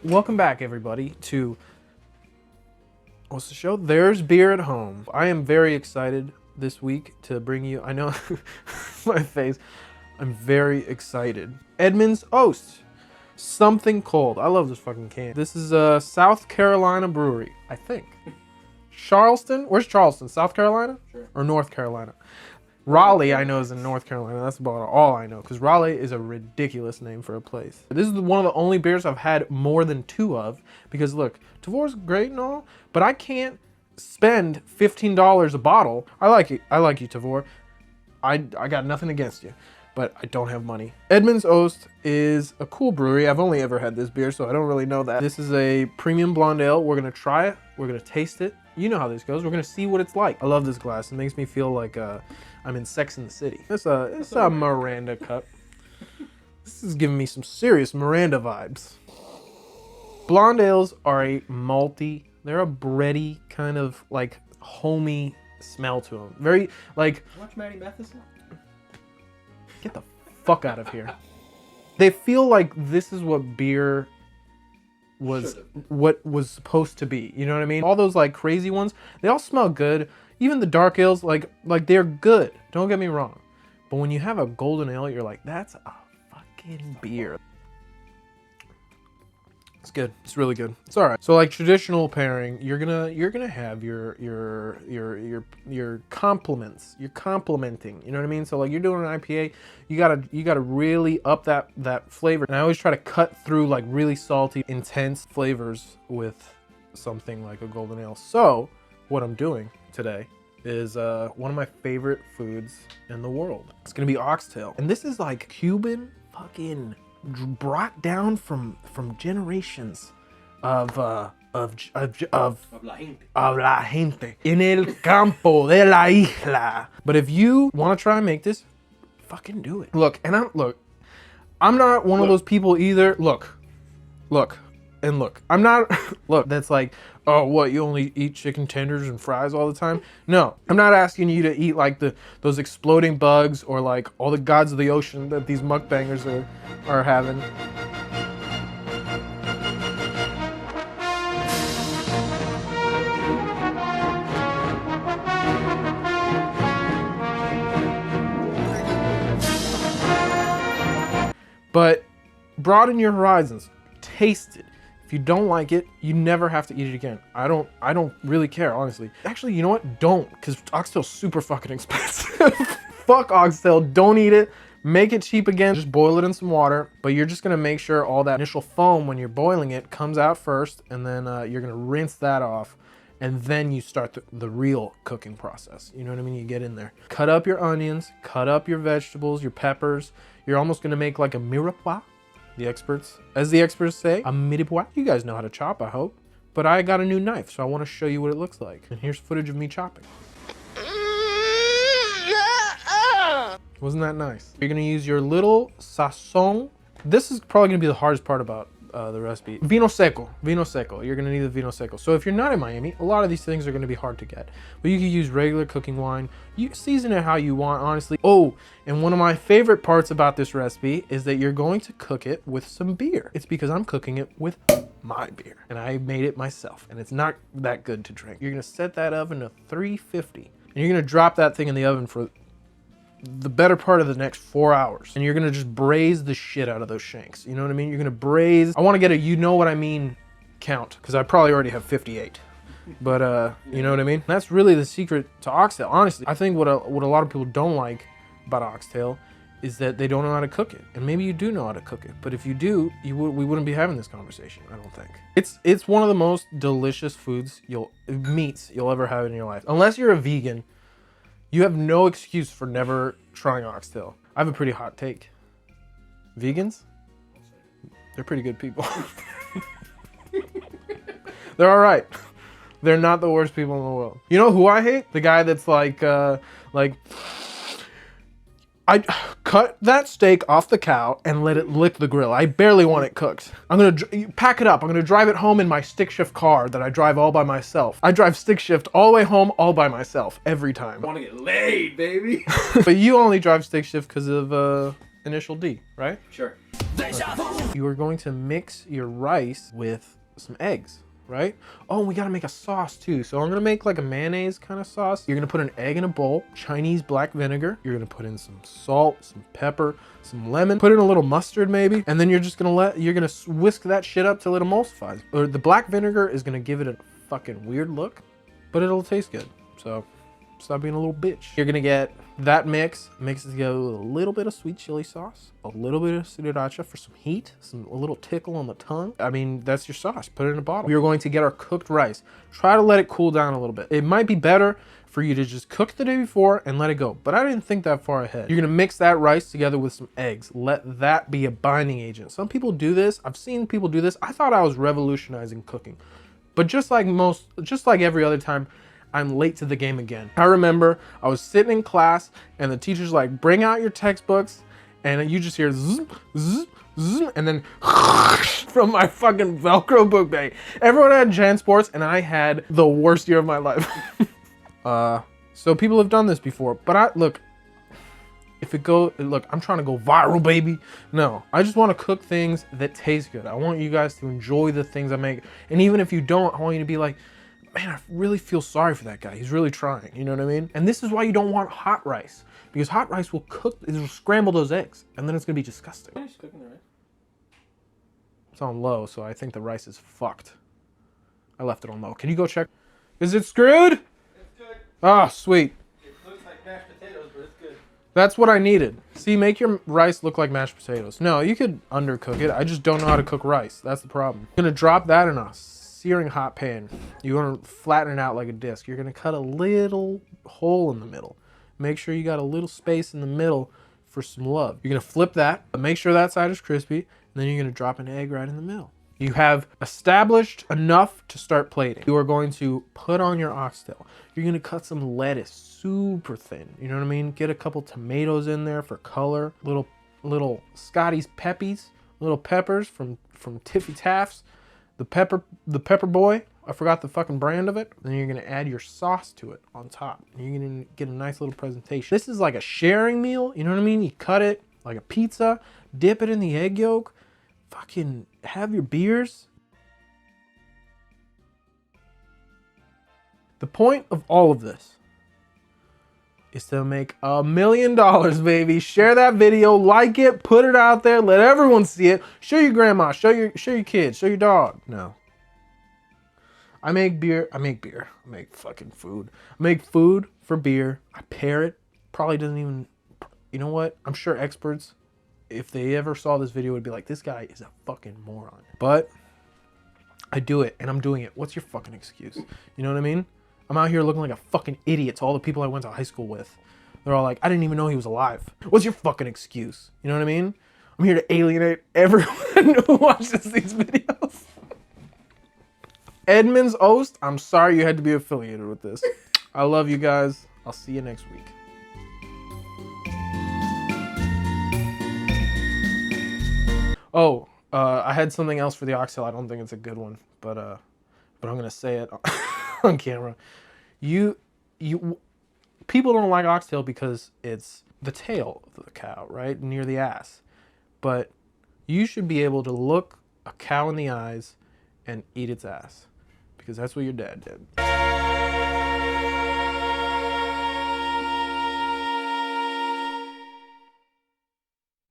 Welcome back, everybody, to what's the show? There's Beer at Home. I am very excited this week to bring you, I know my face, I'm very excited. Edmund's Oast, something cold. I love this fucking can. This is a South Carolina brewery, I think. Charleston? Where's Charleston? South Carolina? Sure. Or North Carolina? Raleigh, I know, is in North Carolina. That's about all I know, because Raleigh is a ridiculous name for a place. This is one of the only beers I've had more than 2 of, because look, Tavor's great and all, but I can't spend $15 a bottle. I like you, Tavor. I got nothing against you, but I don't have money. Edmund's Oast is a cool brewery. I've only ever had this beer, so I don't really know that. This is a premium blonde ale. We're gonna try it. We're gonna taste it. You know how this goes. We're gonna see what it's like. I love this glass. It makes me feel like I'm in Sex and the City. It's a Miranda cup. This is giving me some serious Miranda vibes. Blonde ales are a malty. They're a bready kind of like homey smell to them. Very like. Watch Maddie Matheson. Get the fuck out of here. They feel like this is what beer was supposed to be. You know what I mean? All those like crazy ones, they all smell good. Even the dark ales, like they're good. Don't get me wrong. But when you have a golden ale, you're like, that's a fucking beer. It's good. It's really good. It's all right. So like traditional pairing, you're gonna have your compliments. You're complimenting. You know what I mean? So like you're doing an IPA, you gotta really up that flavor. And I always try to cut through like really salty, intense flavors with something like a golden ale. So what I'm doing today is one of my favorite foods in the world. It's gonna be oxtail, and this is like Cuban fucking brought down from generations of la gente en el campo de la isla. But if you want to try and make this, fucking do it. Look, I'm not one of those people either. Look. I'm not, that's like, oh, what, you only eat chicken tenders and fries all the time? No, I'm not asking you to eat like those exploding bugs or like all the gods of the ocean that these mukbangers are having. But broaden your horizons, taste it. If you don't like it, you never have to eat it again. I don't really care, honestly. Actually, you know what? Don't, because oxtail's super fucking expensive. Fuck oxtail, don't eat it. Make it cheap again, just boil it in some water, but you're just gonna make sure all that initial foam when you're boiling it comes out first, and then you're gonna rinse that off, and then you start the real cooking process. You know what I mean? You get in there. Cut up your onions, cut up your vegetables, your peppers. You're almost gonna make like a mirepoix. As the experts say, a mirepoix. You guys know how to chop, I hope. But I got a new knife, so I want to show you what it looks like. And here's footage of me chopping. Wasn't that nice? You're gonna use your little sazon. This is probably gonna be the hardest part about the recipe. Vino seco. You're gonna need the vino seco. So if you're not in Miami, a lot of these things are gonna be hard to get. But you can use regular cooking wine. You season it how you want, honestly. Oh, and one of my favorite parts about this recipe is that you're going to cook it with some beer. It's because I'm cooking it with my beer. And I made it myself. And it's not that good to drink. You're gonna set that oven to 350. And you're gonna drop that thing in the oven for the better part of the next 4 hours. And you're gonna just braise the shit out of those shanks. You know what I mean? You're gonna braise. I wanna get a you know what I mean count, because I probably already have 58. But you know what I mean? That's really the secret to oxtail, honestly. I think what a lot of people don't like about oxtail is that they don't know how to cook it. And maybe you do know how to cook it. But if you do, we wouldn't be having this conversation, I don't think. It's one of the most delicious meats you'll ever have in your life. Unless you're a vegan, you have no excuse for never trying oxtail. I have a pretty hot take. Vegans? They're pretty good people. They're all right. They're not the worst people in the world. You know who I hate? The guy that's like I cut that steak off the cow and let it lick the grill. I barely want it cooked. I'm gonna pack it up. I'm gonna drive it home in my stick shift car that I drive all by myself. I drive stick shift all the way home all by myself every time. I want to get laid, baby. But you only drive stick shift because of Initial D, right? Sure. You are going to mix your rice with some eggs, right? Oh, we gotta make a sauce too. So I'm gonna make like a mayonnaise kind of sauce. You're gonna put an egg in a bowl, Chinese black vinegar. You're gonna put in some salt, some pepper, some lemon, put in a little mustard maybe, and then you're gonna whisk that shit up till it emulsifies. Or the black vinegar is gonna give it a fucking weird look, but it'll taste good. So stop being a little bitch. You're gonna get that mix it together with a little bit of sweet chili sauce, a little bit of sriracha for some heat, a little tickle on the tongue. I mean, that's your sauce. Put it in a bottle. We are going to get our cooked rice. Try to let it cool down a little bit. It might be better for you to just cook the day before and let it go, but I didn't think that far ahead. You're gonna mix that rice together with some eggs. Let that be a binding agent. Some people do this. I've seen people do this. I thought I was revolutionizing cooking, but just like every other time, I'm late to the game again. I remember I was sitting in class and the teacher's like, bring out your textbooks, and you just hear zzz, zzz, zzz, and then from my fucking Velcro book bag. Everyone had Jan Sports and I had the worst year of my life. So people have done this before, but look, I'm trying to go viral, baby. No, I just want to cook things that taste good. I want you guys to enjoy the things I make. And even if you don't, I want you to be like, man, I really feel sorry for that guy. He's really trying, you know what I mean? And this is why you don't want hot rice, because hot rice will it'll scramble those eggs, and then it's gonna be disgusting. Why are you cooking the rice? It's on low, so I think the rice is fucked. I left it on low. Can you go check? Is it screwed? It's good. Ah, sweet. It looks like mashed potatoes, but it's good. That's what I needed. See, make your rice look like mashed potatoes. No, you could undercook it. I just don't know how to cook rice. That's the problem. I'm gonna drop that in a searing hot pan. You want to flatten it out like a disc. You're going to cut a little hole in the middle. Make sure you got a little space in the middle for some love. You're going to flip that, make sure that side is crispy, and then you're going to drop an egg right in the middle. You have established enough to start plating. You are going to put on your oxtail. You're going to cut some lettuce super thin. You know what I mean? Get a couple tomatoes in there for color. Little Scotty's Peppies, little peppers from Tiffy Taft's. The pepper boy, I forgot the fucking brand of it. Then you're gonna add your sauce to it on top. And you're gonna get a nice little presentation. This is like a sharing meal, you know what I mean? You cut it like a pizza, dip it in the egg yolk, fucking have your beers. The point of all of this is to make $1 million, baby. Share that video, like it, put it out there, let everyone see it. Show your grandma, show your kids, show your dog. No. I make beer, I make fucking food. I make food for beer. I pair it. Probably doesn't even, you know what? I'm sure experts, if they ever saw this video, would be like, this guy is a fucking moron. But I do it, and I'm doing it. What's your fucking excuse? You know what I mean? I'm out here looking like a fucking idiot to all the people I went to high school with. They're all like, I didn't even know he was alive. What's your fucking excuse? You know what I mean? I'm here to alienate everyone who watches these videos. Edmund's Oast, I'm sorry you had to be affiliated with this. I love you guys. I'll see you next week. Oh, I had something else for the oxtail. I don't think it's a good one, but I'm gonna say it on camera. People don't like oxtail because it's the tail of the cow, right? Near the ass. But you should be able to look a cow in the eyes and eat its ass, because that's what your dad did.